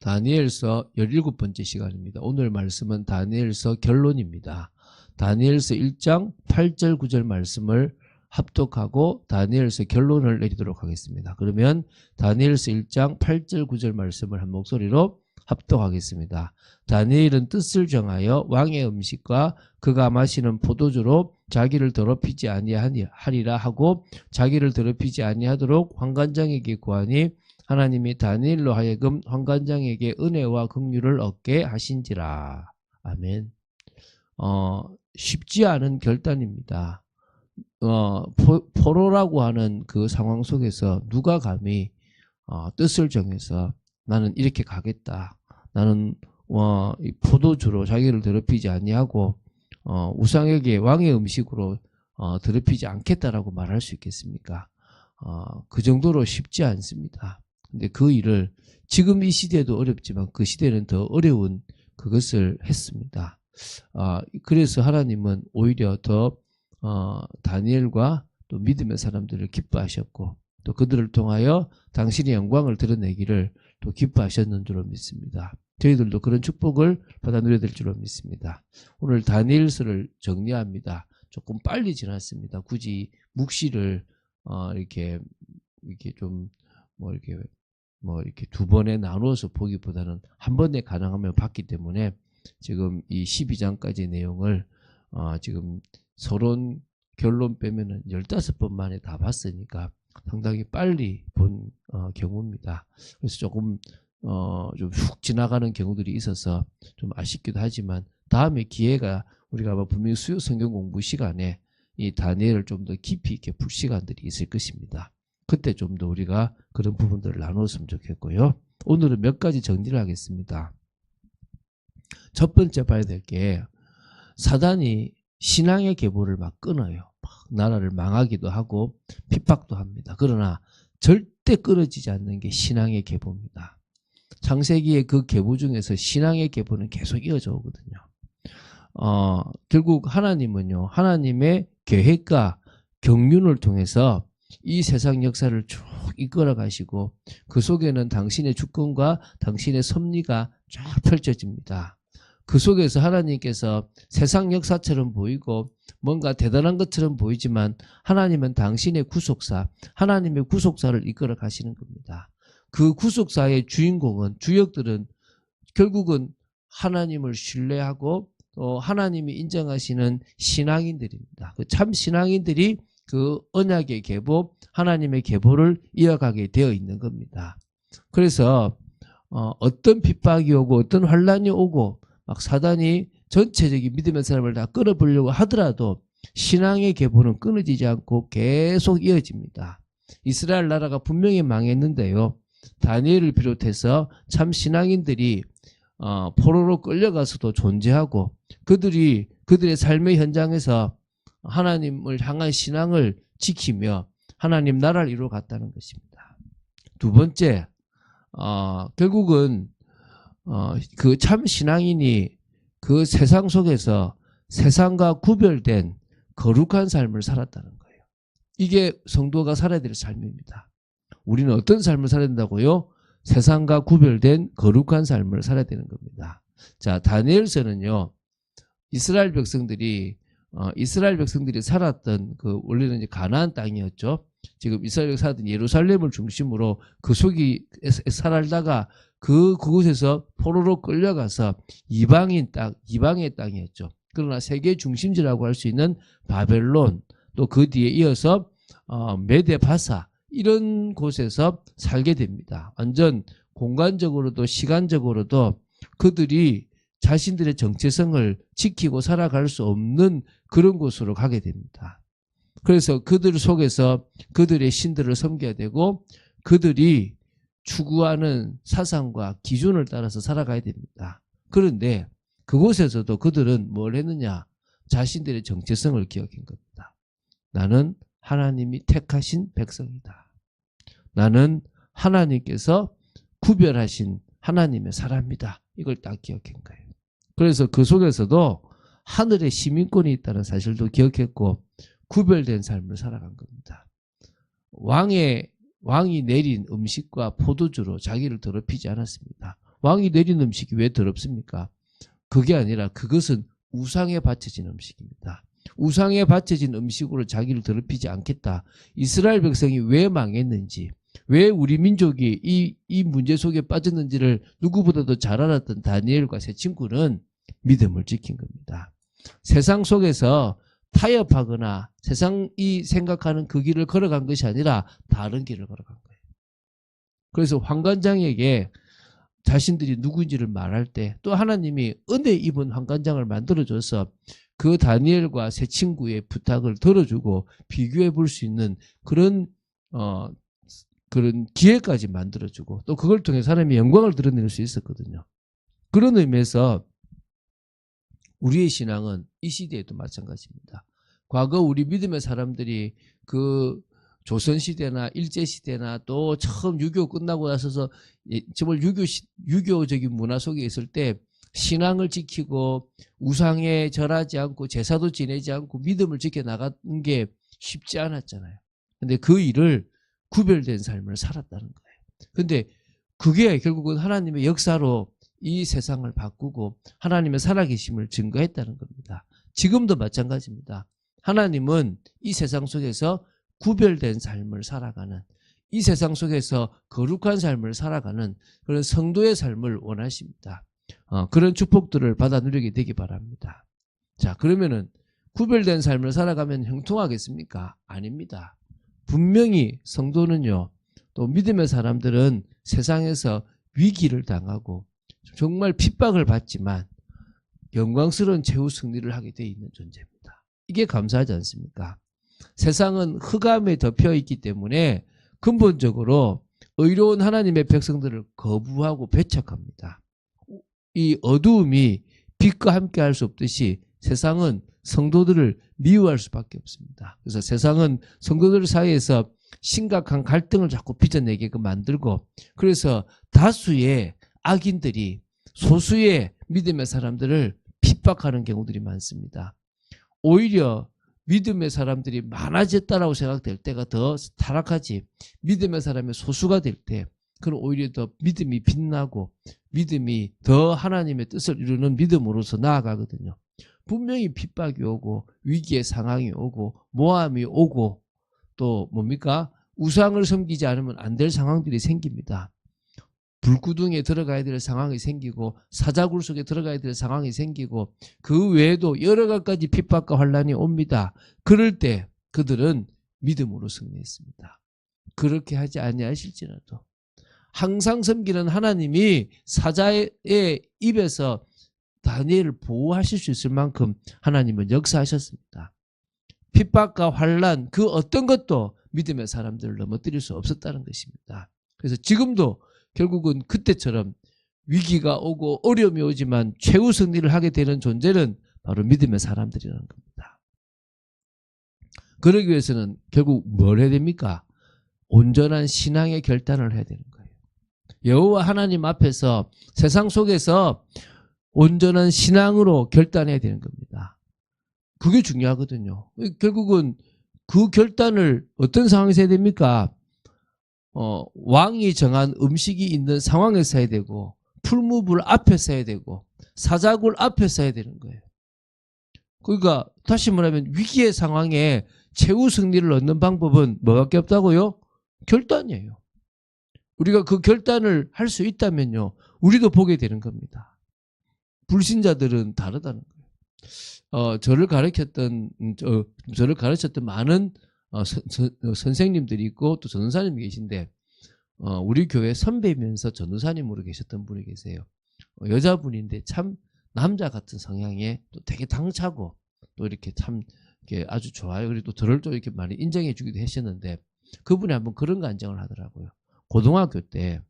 다니엘서 17번째 시간입니다. 오늘 말씀은 다니엘서 결론입니다. 다니엘서 1장 8절 9절 말씀을 합독하고 다니엘서 결론을 내리도록 하겠습니다. 그러면 다니엘서 1장 8절 9절 말씀을 한 목소리로 합독하겠습니다. 다니엘은 뜻을 정하여 왕의 음식과 그가 마시는 포도주로 자기를 더럽히지 아니하리라 하고 자기를 더럽히지 아니하도록 환관장에게 구하니 하나님이 다니엘로 하여금 환관장에게 은혜와 긍휼을 얻게 하신지라. 아멘. 쉽지 않은 결단입니다. 포로라고 하는 그 상황 속에서 누가 감히 뜻을 정해서 나는 이렇게 가겠다. 나는 포도주로 자기를 더럽히지 아니하고 우상에게 왕의 음식으로 더럽히지 않겠다라고 말할 수 있겠습니까? 그 정도로 쉽지 않습니다. 근데 그 일을 지금 이 시대도 어렵지만 그 시대는 더 어려운 그것을 했습니다. 그래서 하나님은 오히려 더 다니엘과 또 믿음의 사람들을 기뻐하셨고 또 그들을 통하여 당신의 영광을 드러내기를 또 기뻐하셨는 줄로 믿습니다. 저희들도 그런 축복을 받아 누려야 될 줄로 믿습니다. 오늘 다니엘서를 정리합니다. 조금 빨리 지났습니다. 굳이 묵시를 이렇게 좀 이렇게 두 번에 나누어서 보기보다는 한 번에 가능하면 봤기 때문에 지금 이 12장까지 내용을 지금 서론 결론 빼면은 15번 만에 다 봤으니까 상당히 빨리 본 경우입니다. 그래서 조금 좀 훅 지나가는 경우들이 있어서 좀 아쉽기도 하지만 다음에 기회가 우리가 아마 분명히 수요 성경 공부 시간에 이 다니엘을 좀 더 깊이 있게 풀 시간들이 있을 것입니다. 그때 좀 더 우리가 그런 부분들을 나눴으면 좋겠고요. 오늘은 몇 가지 정리를 하겠습니다. 첫 번째 봐야 될 게 사단이 신앙의 계보를 막 끊어요. 막 나라를 망하기도 하고 핍박도 합니다. 그러나 절대 끊어지지 않는 게 신앙의 계보입니다. 창세기의 그 계보 중에서 신앙의 계보는 계속 이어져 오거든요. 결국 하나님은요, 하나님의 계획과 경륜을 통해서 이 세상 역사를 쭉 이끌어 가시고 그 속에는 당신의 주권과 당신의 섭리가 쫙 펼쳐집니다. 그 속에서 하나님께서 세상 역사처럼 보이고 뭔가 대단한 것처럼 보이지만 하나님은 당신의 구속사, 하나님의 구속사를 이끌어 가시는 겁니다. 그 구속사의 주인공은, 주역들은 결국은 하나님을 신뢰하고 또 하나님이 인정하시는 신앙인들입니다. 그 참 신앙인들이 그 언약의 계보, 하나님의 계보를 이어가게 되어 있는 겁니다. 그래서 어떤 핍박이 오고 어떤 환란이 오고 막 사단이 전체적인 믿음의 사람을 다 끌어보려고 하더라도 신앙의 계보는 끊어지지 않고 계속 이어집니다. 이스라엘 나라가 분명히 망했는데요. 다니엘을 비롯해서 참 신앙인들이 포로로 끌려가서도 존재하고 그들의 삶의 현장에서 하나님을 향한 신앙을 지키며 하나님 나라를 이루어 갔다는 것입니다. 두 번째, 결국은 그 참 신앙인이 그 세상 속에서 세상과 구별된 거룩한 삶을 살았다는 거예요. 이게 성도가 살아야 될 삶입니다. 우리는 어떤 삶을 살아야 된다고요? 세상과 구별된 거룩한 삶을 살아야 되는 겁니다. 자, 다니엘서는요, 이스라엘 백성들이 살았던 그 원래는 이제 가나안 땅이었죠. 지금 이스라엘이 살았던 예루살렘을 중심으로 그 속에 살다가 그곳에서 포로로 끌려가서 이방의 땅이었죠. 그러나 세계 중심지라고 할 수 있는 바벨론, 또 그 뒤에 이어서 메데바사, 이런 곳에서 살게 됩니다. 완전 공간적으로도 시간적으로도 그들이 자신들의 정체성을 지키고 살아갈 수 없는 그런 곳으로 가게 됩니다. 그래서 그들 속에서 그들의 신들을 섬겨야 되고 그들이 추구하는 사상과 기준을 따라서 살아가야 됩니다. 그런데 그곳에서도 그들은 뭘 했느냐? 자신들의 정체성을 기억한 겁니다. 나는 하나님이 택하신 백성이다. 나는 하나님께서 구별하신 하나님의 사람이다. 이걸 딱 기억한 거예요. 그래서 그 속에서도 하늘의 시민권이 있다는 사실도 기억했고 구별된 삶을 살아간 겁니다. 왕이 내린 음식과 포도주로 자기를 더럽히지 않았습니다. 왕이 내린 음식이 왜 더럽습니까? 그게 아니라 그것은 우상에 바쳐진 음식입니다. 우상에 바쳐진 음식으로 자기를 더럽히지 않겠다. 이스라엘 백성이 왜 망했는지, 왜 우리 민족이 이 문제 속에 빠졌는지를 누구보다도 잘 알았던 다니엘과 세 친구는 믿음을 지킨 겁니다. 세상 속에서 타협하거나 세상이 생각하는 그 길을 걸어간 것이 아니라 다른 길을 걸어간 거예요. 그래서 환관장에게 자신들이 누구인지를 말할 때 또 하나님이 은혜 입은 환관장을 만들어줘서 그 다니엘과 세 친구의 부탁을 들어주고 비교해 볼 수 있는 그런 기회까지 만들어주고 또 그걸 통해 사람이 영광을 드러낼 수 있었거든요. 그런 의미에서 우리의 신앙은 이 시대에도 마찬가지입니다. 과거 우리 믿음의 사람들이 그 조선시대나 일제시대나 또 처음 유교 끝나고 나서서 정말 유교적인 문화 속에 있을 때 신앙을 지키고 우상에 절하지 않고 제사도 지내지 않고 믿음을 지켜나가는 게 쉽지 않았잖아요. 근데 그 일을 구별된 삶을 살았다는 거예요. 근데 그게 결국은 하나님의 역사로 이 세상을 바꾸고 하나님의 살아계심을 증거했다는 겁니다. 지금도 마찬가지입니다. 하나님은 이 세상 속에서 구별된 삶을 살아가는, 이 세상 속에서 거룩한 삶을 살아가는 그런 성도의 삶을 원하십니다. 그런 축복들을 받아 누리게 되기 바랍니다. 자, 그러면은 구별된 삶을 살아가면 형통하겠습니까? 아닙니다. 분명히 성도는요, 또 믿음의 사람들은 세상에서 위기를 당하고 정말 핍박을 받지만 영광스러운 최후 승리를 하게 돼 있는 존재입니다. 이게 감사하지 않습니까? 세상은 흑암에 덮여 있기 때문에 근본적으로 의로운 하나님의 백성들을 거부하고 배척합니다. 이 어두움이 빛과 함께 할 수 없듯이 세상은 성도들을 미워할 수밖에 없습니다. 그래서 세상은 성도들 사이에서 심각한 갈등을 자꾸 빚어내게 만들고, 그래서 다수의 악인들이 소수의 믿음의 사람들을 핍박하는 경우들이 많습니다. 오히려 믿음의 사람들이 많아졌다라고 생각될 때가 더 타락하지, 믿음의 사람이 소수가 될 때 그럼 오히려 더 믿음이 빛나고 믿음이 더 하나님의 뜻을 이루는 믿음으로서 나아가거든요. 분명히 핍박이 오고 위기의 상황이 오고 모함이 오고 또 뭡니까? 우상을 섬기지 않으면 안 될 상황들이 생깁니다. 불구덩이에 들어가야 될 상황이 생기고 사자굴 속에 들어가야 될 상황이 생기고 그 외에도 여러 가지 핍박과 환란이 옵니다. 그럴 때 그들은 믿음으로 승리했습니다. 그렇게 하지 아니하실지라도 항상 섬기는 하나님이 사자의 입에서 다니엘을 보호하실 수 있을 만큼 하나님은 역사하셨습니다. 핍박과 환란 그 어떤 것도 믿음의 사람들을 넘어뜨릴 수 없었다는 것입니다. 그래서 지금도 결국은 그때처럼 위기가 오고 어려움이 오지만 최후 승리를 하게 되는 존재는 바로 믿음의 사람들이라는 겁니다. 그러기 위해서는 결국 뭘 해야 됩니까? 온전한 신앙의 결단을 해야 되는 거예요. 여호와 하나님 앞에서 세상 속에서 온전한 신앙으로 결단해야 되는 겁니다. 그게 중요하거든요. 결국은 그 결단을 어떤 상황에서 해야 됩니까? 왕이 정한 음식이 있는 상황에서 해야 되고 풀무불 앞에서 해야 되고 사자굴 앞에서 해야 되는 거예요. 그러니까 다시 말하면 위기의 상황에 최후 승리를 얻는 방법은 뭐밖에 없다고요? 결단이에요. 우리가 그 결단을 할 수 있다면요, 우리도 보게 되는 겁니다. 불신자들은 다르다는 거예요. 저를 가르쳤던 많은 선생님들이 있고 또 전도사님이 계신데 우리 교회 선배면서 전도사님으로 계셨던 분이 계세요. 여자분인데 참 남자 같은 성향에 또 되게 당차고 또 이렇게 참 이렇게 아주 좋아요. 그리고 또 저를 또 이렇게 많이 인정해 주기도 하셨는데 그분이 한번 그런 간증을 하더라고요. 고등학교 때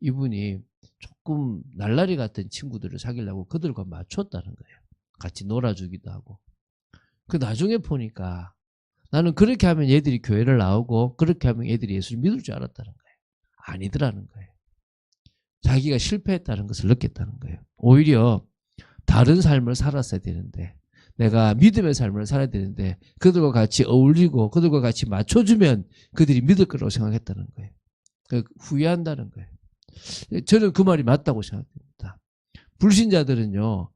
이분이 조금 날라리 같은 친구들을 사귀려고 그들과 맞췄다는 거예요. 같이 놀아주기도 하고. 그 나중에 보니까 나는 그렇게 하면 얘들이 교회를 나오고 그렇게 하면 얘들이 예수를 믿을 줄 알았다는 거예요. 아니더라는 거예요. 자기가 실패했다는 것을 느꼈다는 거예요. 오히려 다른 삶을 살았어야 되는데, 내가 믿음의 삶을 살아야 되는데 그들과 같이 어울리고 그들과 같이 맞춰주면 그들이 믿을 거라고 생각했다는 거예요. 후회한다는 거예요. 저는 그 말이 맞다고 생각합니다. 불신자들은요,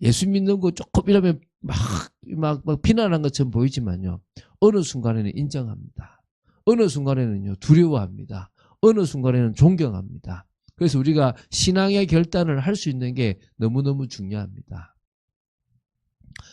예수 믿는 거 조금이라면 막 비난한 것처럼 보이지만요, 어느 순간에는 인정합니다. 어느 순간에는요, 두려워합니다. 어느 순간에는 존경합니다. 그래서 우리가 신앙의 결단을 할 수 있는 게 너무너무 중요합니다.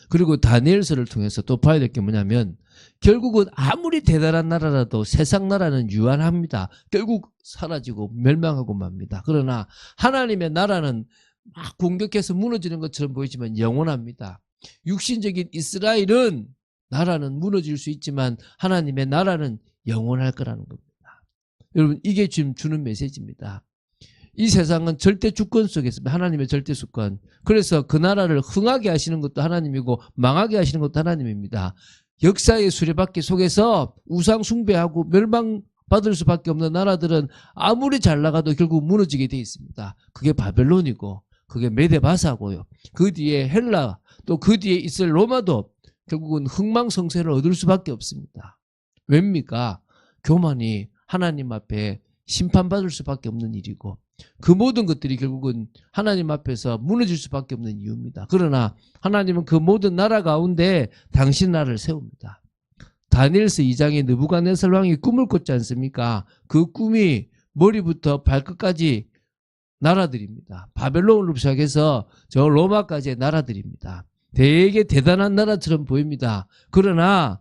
그리고 다니엘서를 통해서 또 봐야 될 게 뭐냐면, 결국은 아무리 대단한 나라라도 세상 나라는 유한합니다. 결국 사라지고 멸망하고 맙니다. 그러나 하나님의 나라는 막 공격해서 무너지는 것처럼 보이지만 영원합니다. 육신적인 이스라엘은 나라는 무너질 수 있지만 하나님의 나라는 영원할 거라는 겁니다. 여러분, 이게 지금 주는 메시지입니다. 이 세상은 절대 주권 속에 있습니다. 하나님의 절대 주권. 그래서 그 나라를 흥하게 하시는 것도 하나님이고 망하게 하시는 것도 하나님입니다. 역사의 수레바퀴 속에서 우상 숭배하고 멸망받을 수밖에 없는 나라들은 아무리 잘 나가도 결국 무너지게 돼 있습니다. 그게 바벨론이고 그게 메데바사고요. 그 뒤에 헬라, 또 그 뒤에 이스라엘 로마도 결국은 흥망성쇠를 얻을 수밖에 없습니다. 왜입니까? 교만이 하나님 앞에 심판받을 수밖에 없는 일이고 그 모든 것들이 결국은 하나님 앞에서 무너질 수밖에 없는 이유입니다. 그러나 하나님은 그 모든 나라 가운데 당신 나라를 세웁니다. 다니엘서 2장에 느부갓네살 왕이 꿈을 꿨지 않습니까? 그 꿈이 머리부터 발끝까지 나라들입니다. 바벨론으로 시작해서 저 로마까지의 나라들입니다. 되게 대단한 나라처럼 보입니다. 그러나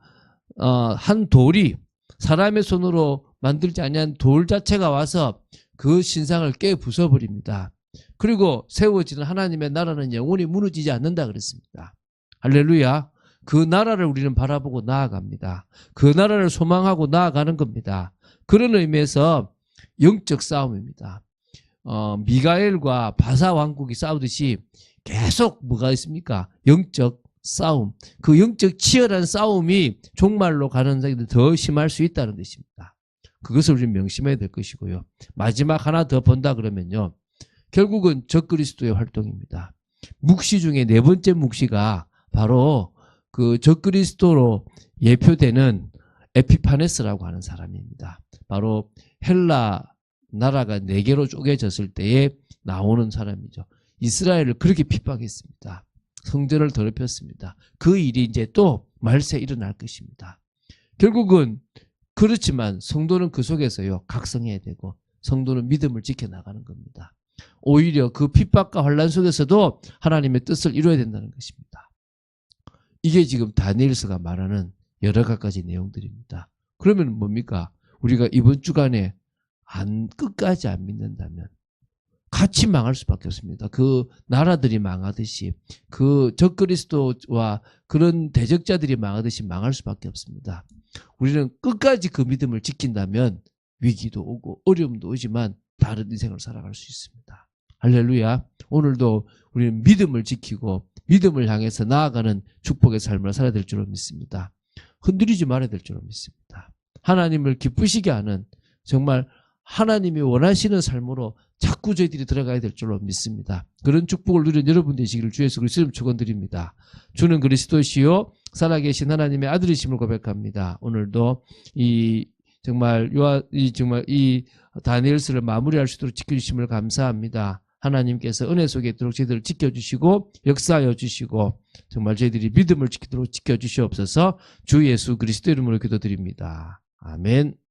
한 돌이 사람의 손으로 만들지 아니한 돌 자체가 와서 그 신상을 깨 부숴버립니다. 그리고 세워지는 하나님의 나라는 영원히 무너지지 않는다 그랬습니다. 할렐루야. 그 나라를 우리는 바라보고 나아갑니다. 그 나라를 소망하고 나아가는 겁니다. 그런 의미에서 영적 싸움입니다. 미가엘과 바사 왕국이 싸우듯이 계속 뭐가 있습니까? 영적 싸움. 그 영적 치열한 싸움이 종말로 가는 자들이 더 심할 수 있다는 것입니다. 그것을 우리는 명심해야 될 것이고요. 마지막 하나 더 본다 그러면요. 결국은 적그리스도의 활동입니다. 묵시 중에 네 번째 묵시가 바로 그 적그리스도로 예표되는 에피파네스라고 하는 사람입니다. 바로 헬라 나라가 네 개로 쪼개졌을 때에 나오는 사람이죠. 이스라엘을 그렇게 핍박했습니다. 성전을 더럽혔습니다. 그 일이 이제 또 말세 일어날 것입니다. 결국은 그렇지만 성도는 그 속에서요 각성해야 되고 성도는 믿음을 지켜나가는 겁니다. 오히려 그 핍박과 환난 속에서도 하나님의 뜻을 이루어야 된다는 것입니다. 이게 지금 다니엘서가 말하는 여러 가지 내용들입니다. 그러면 뭡니까? 우리가 이번 주간에 끝까지 안 믿는다면 같이 망할 수밖에 없습니다. 그 나라들이 망하듯이 그 적그리스도와 그런 대적자들이 망하듯이 망할 수밖에 없습니다. 우리는 끝까지 그 믿음을 지킨다면 위기도 오고 어려움도 오지만 다른 인생을 살아갈 수 있습니다. 할렐루야. 오늘도 우리는 믿음을 지키고 믿음을 향해서 나아가는 축복의 삶을 살아야 될 줄로 믿습니다. 흔들리지 말아야 될 줄로 믿습니다. 하나님을 기쁘시게 하는 정말 하나님이 원하시는 삶으로 자꾸 저희들이 들어가야 될 줄로 믿습니다. 그런 축복을 누리는 여러분 되시기를 주 예수 그리스도로 축원드립니다. 주는 그리스도시요 살아계신 하나님의 아들이심을 고백합니다. 오늘도 정말 이 다니엘서를 마무리할 수 있도록 지켜주심을 감사합니다. 하나님께서 은혜 속에 있도록 저희들을 지켜주시고 역사하여 주시고 정말 저희들이 믿음을 지키도록 지켜주시옵소서. 주 예수 그리스도 이름으로 기도드립니다. 아멘.